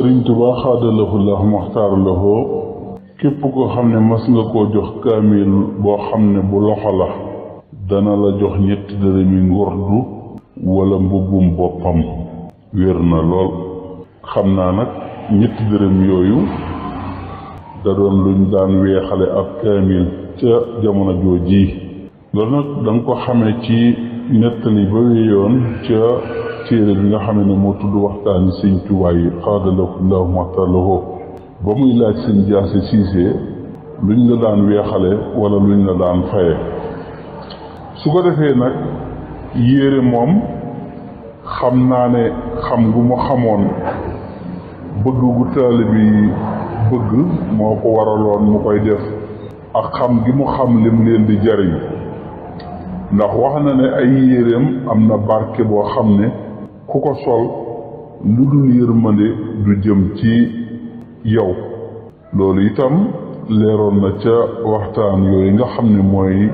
Sëriñ Tuubaa xaadalahu lahu maxtaar lahu képp koo xam ne mas nga koo jox kaamil boo xam ne bu loxo la dana la jox ñetti dërëmi ngurdu wala mbubbum boppam wér na lool. xam naa nag ñetti dërëm yooyu da doon luñ daan weexale ab kaamil ca jamono jooji. loolu nag da nga ko xamee ci nettali ba wéyoon ca téere bi nga xam ne moo tudd waxtaani sëñ Tuubaa yi xaadalahu lahu maxtaar lahu ba muy laaj sëñ Jaase Siise luñ la daan weexale wala luñ la daan faye. su ko defee nag yére moom xam naa ne xam gu mu xamoon bëgg gu taalibe bi bëgg moo ko waraloon mu koy def ak xam gi mu xam lim leen di jariñ, ndax wax na ne ay yéreem am na barke boo xam ne ku ko sol lu dul yërmande du jëm ci yow. loolu itam leeroon na ca waxtaan yooyu nga xam ne mooy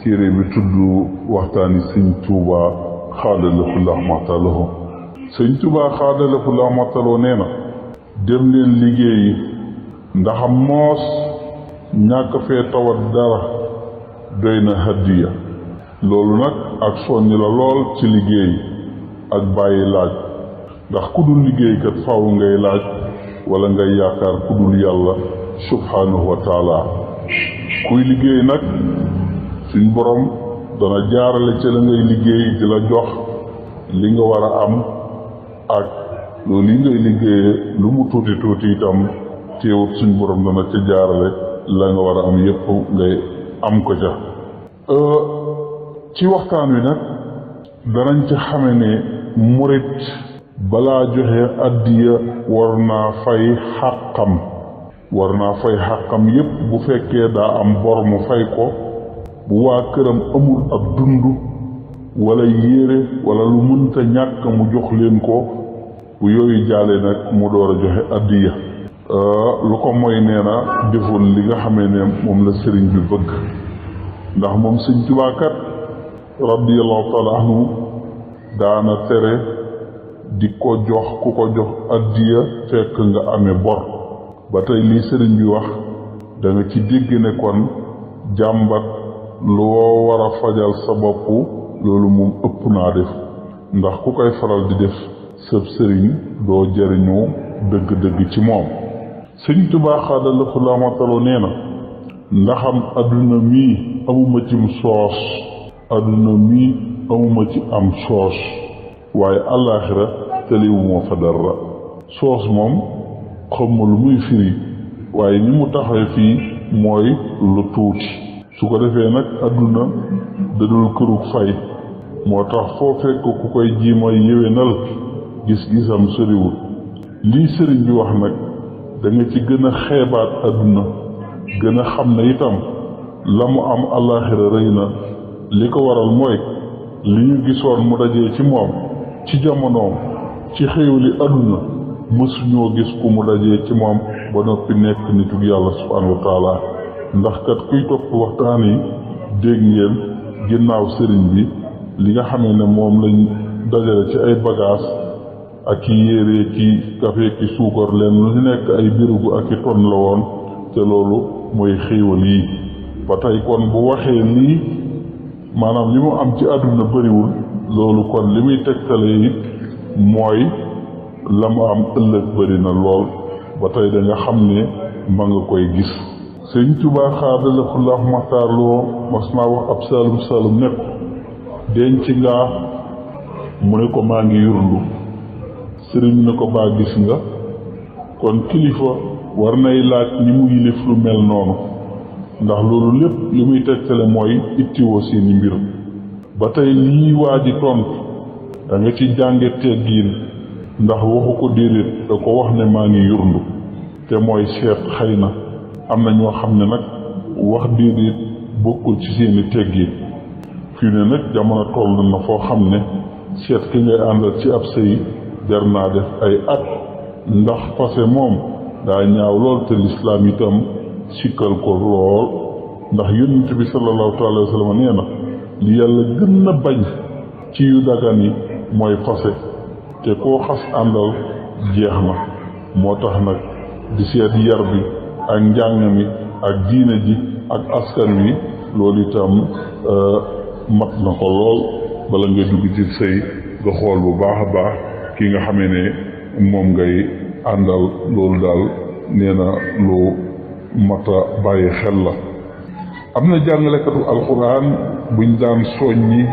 téere bi tudd waxtaani sëñ Tuubaa xaadalahu lahu maxtaar lahu. sëñ Tuubaa xaadalahu lahu maxtaar lahu nee na dem leen liggéeyi ndaxam moos ñàkk fee tawat dara doy na hadiya. loolu nag ak soññ la lool ci liggéey ak bàyyi laaj, ndax ku dul liggéeykat faaw ngay laaj wala ngay yaakaar ku dul yàlla subhanahu wa taala. kuy liggéey nag suñ borom dana jaarale ca la ngay liggéey di la jox li nga war a am, ak loolu yi ngay liggéeyee lu mu tuuti tuuti itam teewut suñ borom dana ca jaarale la nga war a am yépp ngay am ko ca. ci waxtaan wi nag danañ ci xame ne murit balaa joxe addiya war naa fay xàqam yépp. bu fekkee daa am bor mu fay ko, bu waa këram amul ab dund wala yére wala lu mënta ñàkk mu jox leen ko, bu yooyu jaale nag mu door a joxe addiya. lu ko mooy nee na deful li nga xamee ne moom la sëriñ bi bëgg, ndax moom sëñ Tuubaa kat radiyallahu taala anhu daana tere di ko jox ku ko jox addiya fekk nga amee bor. ba tey lii sëriñ bi wax da nga ci dégg ne kon jàmbat loo war a fajal sa bopp loolu moom ëpp naa def, ndax ku koy faral di def sëb sëriñ doo jariñu dëgg-dëgg ci moom. sëñ Tuubaa xaadalahu lahu maxtaar lahu nee na ndaxam adduna mii amuma cim soos, adduna mii amuma ci am soos, waaye àllaaxira tëliwuma fa dara. soos moom xamma lu muy firi, waaye ni mu taxawee fii mooy lu tuuti. su ko defee nag adduna dadul kërug fay, moo tax foo fekk ku koy jiima yéwénal gis-gisam soriwul. lii sëriñ bi wax nag da nga ci gën a xeebaat adduna, gën a xam ne itam la mu am àllaaxira rëy na. li ko waral mooy li ñu gisoon mu dajee ci moom ci jamonoom ci xéewali adduna mësuñoo gis ku mu dajee ci moom ba noppi nekk nitug yàlla subhanahu wa taala. ndax kat kuy topp waxtaan yi dégg ngeen ginnaaw sëriñ bi li nga xamee ne moom lañ dajale ci ay bagages ak i yére ki kafe ki suukar leen lu ñu nekk ay birigu ak i ton la woon, te loolu mooy xéewal yi. ba tey kon bu waxee lii maanaam li mu am ci àdduna bëriwul, loolu kon li muy tegtale it mooy la mu am ëllëg bëri na lool. ba tey da nga xam ne ma nga koy gis. sëñ Tuubaa xaadalahu lahu maxtaar lahu mas naa wax ab saalum ne ko denc nga, mu ne ko maa ngi yurndu. sëriñ ne ko baa gis nga. kon kilifa war nay laaj ñi mu yilif lu mel noonu, ndax loolu lépp li muy tegtale mooy ittiwoo seeni mbir. ba tey lii waa ji tontu da nga ci jànge teggiin, ndax waxu ko déedéet, da ko wax ne maa ngi yurndu, te mooy seet. xëy na am na ñoo xam ne nag wax déedéet bokkul ci seeni teggiin. fii ne nag jamono toll na foo xam ne seet ki ngay àndal ci ab sëy jar naa def ay at, ndax fase moom daa ñaaw lool te lislaam itam sikkal ko lool. ndax yonent bi sallallahu alayhi wa sallam nee na li yàlla gën a bañ ci yu dagan yi mooy fase, te koo xas àndal jeex na. moo tax nag di seet yar bi ak njàng mi ak diine ji ak askan wi loolu itam mat na ko lool bala nga dugg ci sëy nga xool bu baax a baax ki nga xamee ne moom ngay àndal. loolu daal nee na lu mata bàyyi xel la. am na jàngalekatu alxuraan buñ daan soññi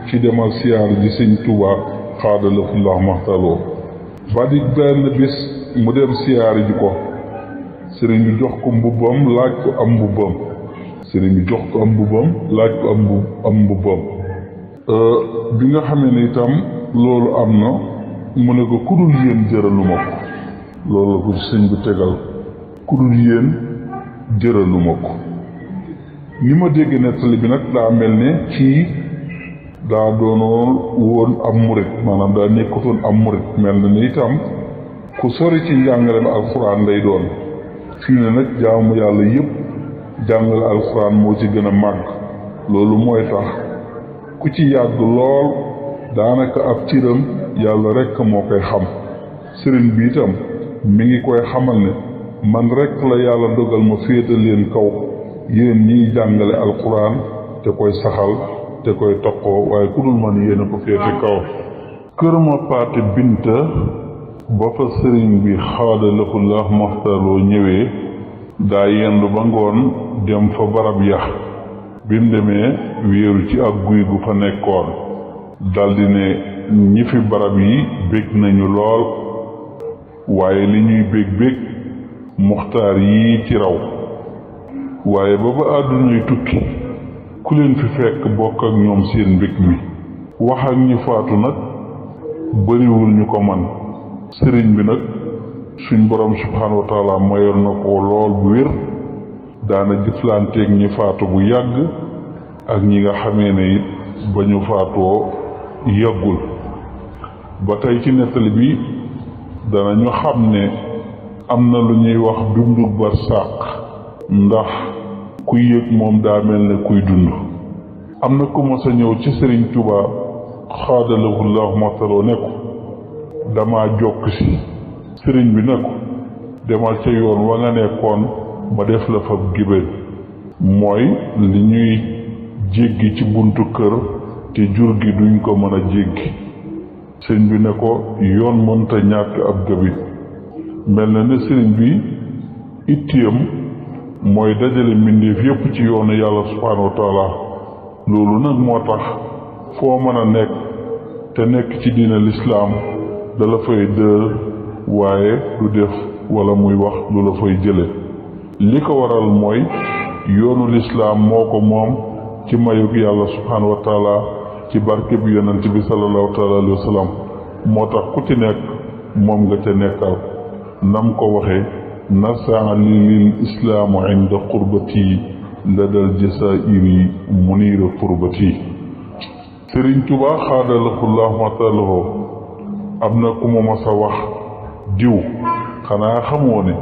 ci demal siyaar ji sëñ Tuubaa xaadalahullahu maxtaloo ba di benn bis mu dem siyaar ji ko sëriñ bi jox ko mbubbam laaj ko am mbubbam sëriñ bi jox ko am mbubbam laaj ko am mbubbam bi nga xamee ne itam loolu am na mu ne ko ku dul yéen jëraluma ko. loolu la ko sëñ bi tegal, ku dul yéen jëraluma ko. ni ma dégg nettali bi nag daa mel ne kii daa doonoon woon am murit, maanaam daa nekkutoon am murit, mel na ni itam ku sori ci njàngale alxuraan lay doon. fii ne nag jaamu yàlla yëpp jàngale alxuraan moo ci gën a màgg. loolu mooy tax ku ci yàgg lool daanaka ab ciram yàlla rekk moo koy xam. sëriñ bi itam mi ngi koy xamal ne man rekk la yàlla dogal ma féetal leen kaw yéen ñiy jàngale alxuraan te koy saxal te koy toqoo, waaye ku dul man yéen a ko féete kaw. kër ma paate binta ba fa sëriñ bi xaadalahullah maxtaloo ñëwee daa yendu ba ngoon dem fa barab yax bi mu demee wéeru ci ak guy gu fa nekkoon daldi ne ñi fi barab yi bég nañu lool, waaye li ñuy bég muxtaar yi ci raw. waaye ba àddunay tukki ku leen fi fekk bokk ak ñoom seen mbég mi. wax ak ñi faatu nag bariwul ñu ko man. sëriñ bi nag suñ borom subhaanahu wa taala mayoon na ko lool bu wér, daana jëflanteeg ñi faatu bu yàgg ak ñi nga xamee ne it ba ñu faatoo yàggul. ba tey ci nettali bi danañu xam ne am na lu ñuy wax dundu barsàq, ndax kuy yëg moom daa mel ne kuy dund. am na ku mos a ñëw ci sëriñ Tuubaa xaadalahullahu maxtaloo ne ko dama jokk si. sëriñ bi ne ko demal ca yoon wa nga nekkoon ma def la fa gibéen, mooy li ñuy jéggi ci buntu kër te jur gi duñ ko mën a jéggi. sëriñ bi ne ko yoon mënta ñàkk ab gabi. mel na ne sëriñ bi ittiyam mooy dajale mbindeef yépp ci yoonu yàlla subhaanahu wa taala. loolu nag moo tax foo mën a nekk te nekk ci diina lislaam dala fay dër, waaye du def wala muy wax lu la fay jële. li ko waral mooy yoonu lislaam moo ko moom ci mayug yàlla subhaanahu wa taala, ci barke bi yonent bi sallallahu taala alayhi wa sallam. moo tax ku ci nekk moom nga ca nekkal. nam ko waxee nasaa lil islaamu inda qurbati ladal jasaa'iri muniira qurbati. sëriñ Tuubaa xaadalahullahu maxtaloo am na ku ma mas a wax diw, xanaa xamoo ne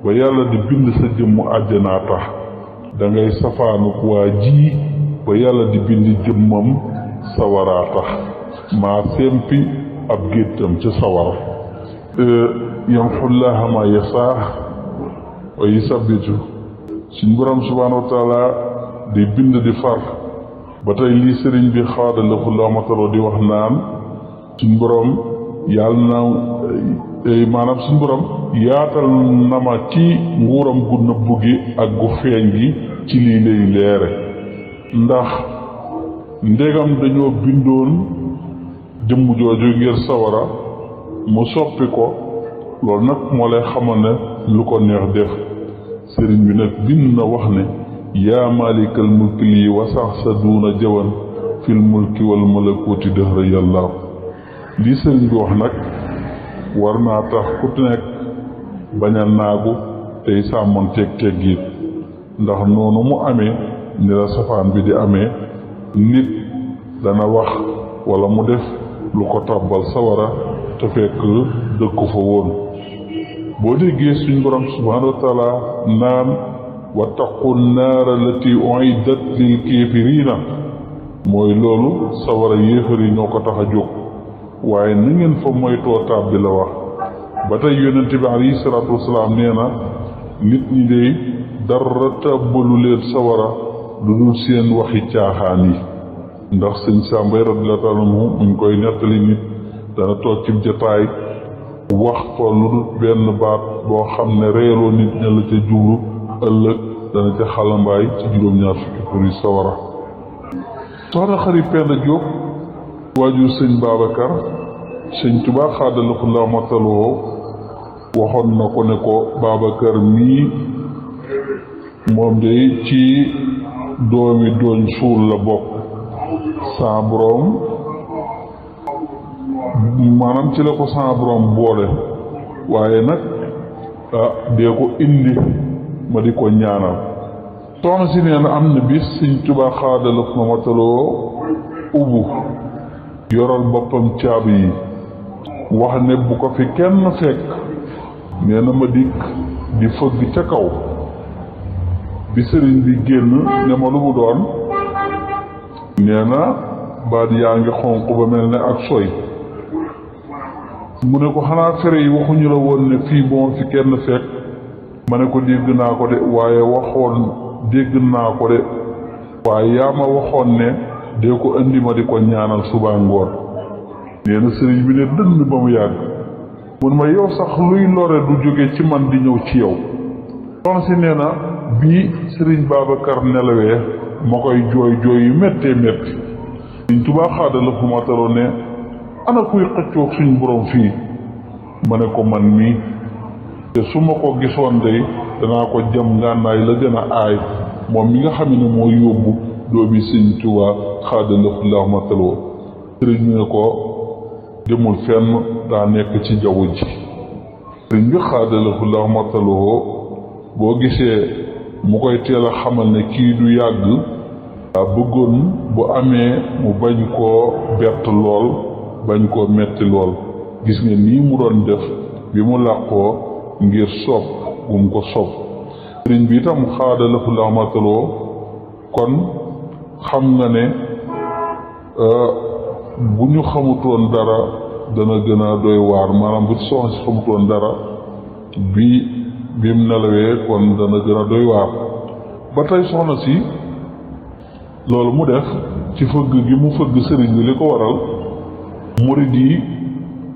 ba yàlla di bind sa jëmmu àjjanaa tax dangay safaanuk waa ji ba yàlla di bind jëmmam sawaraa tax maa sempi ab géttam ca sawara. yamxullaaha maa yasaa wa yusabbitu. suñ borom subhaanahu wa taala di bind di far. ba tey lii sëriñ bi xaadalahullahu maxtaloo di wax naan suñ borom yàlla na maanaam suñ borom yaatal na ma ci nguuram gu nëbbu gi ak gu feeñ gi ci lii lay leere. ndax ndegam dañoo bindoon jëmm jooju ngir sawara mu soppi ko, loolu nag moo lay xamal ne lu ko neex def. sëriñ bi nag bind na wax ne yaa maalikal mulki lii wasax sa duuna jawan fil mulki wal malakuuti dëhra yàllaaw. lii sëriñ bi wax nag war naa tax ku nekk bañ a naagu tey sàmmoon teggiit, ndax noonu mu amee ni la safaan bi di amee. nit dana wax wala mu def lu ko tàbbal sawara te fekk dëkku fa woon. boo déggee suñ borom subhaanahu wa taala naan wattaqu naara allati uiddat lil kaafiriina, mooy loolu sawara yéefar yi ñoo ko tax a jóg, waaye na ngeen fa moytoo tàbbi la wax. ba tey yonente bi alayhi salaatu wasalaam nee na nit ñi dey dara tàbbalu leen sawara lu dul seen waxi caaxaan yi. ndax sëñ Sàmbay radiyallaahu taala anhu muñ koy nettali nit dana toog ci jataay wax ko lu dul benn baat boo xam ne reeloo nit ña la ca jublu ëllëg dana ca xalambaay ci juróom-ñaar fukki xuri sawara. soxna Xari Penda Jóob waajur sëñ Babacar sëñ Tuubaa xaadalaku la mataloo waxoon na ko ne ko Babacar mii moom de ci doomi dooñ suul la bokk sa borom maanaam ci la ko sa borom boole waaye nag dee ko indi ma di ko ñaanal. soxna si nee na am na bis sëñ Tuubaa xaadalaku la mataloo ubbu yoral boppam caabi yi wax ne bu ko fi kenn fekk nee na ma dikk di fëgg ca kaw bi sëriñ bi génn ne ma lu mu doon nee na baat yaa ngi xonq ba mel ne ak soy mu ne ko xanaa fere yi waxuñu la woon ne fii boo fi kenn fekk ma ne ko dégg naa ko de waaye dégg naa ko de waaye yaa ma waxoon ne dee ko indi ma di ko ñaanal suba ngoon. nee na sëriñ bi ne dënn ba mu yàgg mun ma yow sax luy lore du jóge ci man di ñëw ci yow. soxna si nee na bii sëriñ Babacar nelawee ma koy jooy jooy yu méttee métti sëriñ Tuubaa xaadalaku la mataloo ne ana kuy xëccoog suñ borom fii ma ne ko man mii te su ma ko gisoon day danaa ko jëm ngànnaay la gën a aay moom mi nga xam ne moo yóbbu doomi sëriñ Tuubaa xaadalaku la mataloo. sëriñ bi ne ko demul fenn daa nekk ci jaww ji. sëriñ bi xaadalaku la mataloo boo gisee mu koy teel a xamal ne kii du yàgg daa bëggoon bu amee mu bañ koo bett lool bañ koo metti lool. gis nga nii mu doon def bi mu làqoo ngir sopp bu mu ko sopp. sëriñ bi itam xaadalaku la mataloo kon xam nga ne bu ñu xamutoon dara dana gën a doy waar maanaam bu soxna si xamutoon dara bim nelawee kon dana gën a doy waar. ba tey soxna si loolu mu def ci fëgg gi mu fëgg sëriñ bi li ko waral murid yi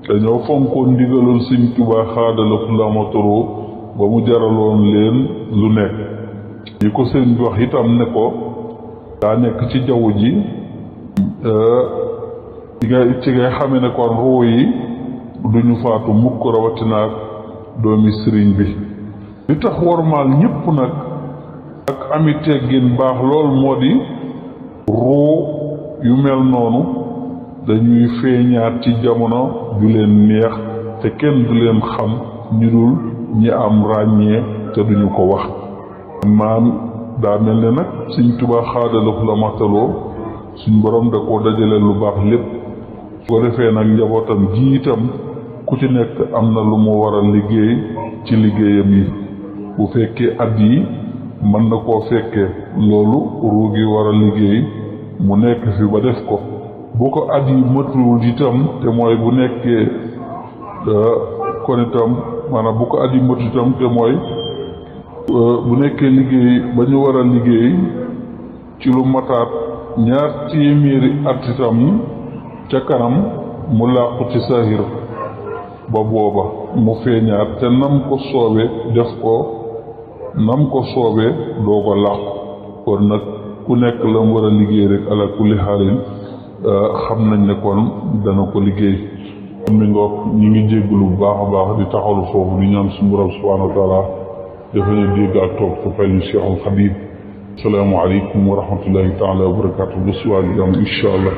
dañoo fonkoon ndigalul sëriñ Tuubaa xaadalaku la mataloo ba mu jaraloon leen lu nekk. ñi ko sëriñ bi wax itam ne ko daa nekk ci jaww ji ci ngay xame ne kon ruu yi duñu faatu mukk rawatinaak doomi sëriñ bi. li tax wormaal ñépp nag ak ami teggin baax lool moo di ruu yu mel noonu dañuy feeñaat ci jamono ju leen neex te kenn du leen xam ñu dul ñi am ràññee te duñu ko wax. maam daa mel ne nag Sëriñ Tuubaa xaadalaku la mataloo suñ borom da koo dajale lu baax lépp su ko defee nag njabootam ji itam ku ci nekk am na lu mu war a liggéey ci liggéeyam yi. bu fekkee at yi mën na koo fekkee loolu ruugi war a liggéey mu nekk fi ba def ko. bu ko at yi matuwul itam te mooy bu nekkee kon itam maanaam bu ko at yi matu itam te mooy bu nekkee liggéey ba ñu war a liggéey ci lu mataat 200 at itam ca kanam mu làqu ci sahir ba booba mu feeñaat te nam ko soobe def ko nam ko soobee doo ko làqu. kon nag ku nekk la mu war a liggéey rek ala kulli xaalin xam nañ ne kon dana ko liggéey. kon mi ngoog ñi ngi jégglu bu baax a baax di taxawlu foofu di ñaan suñu borom subhanahu wa taala dafa ñu dégg ak toog te fay ñu Cheikhul Xadim. assalaamu aleykum wa rahmatullahi taala wa barakatuh. ba suwaa gi am incha allah.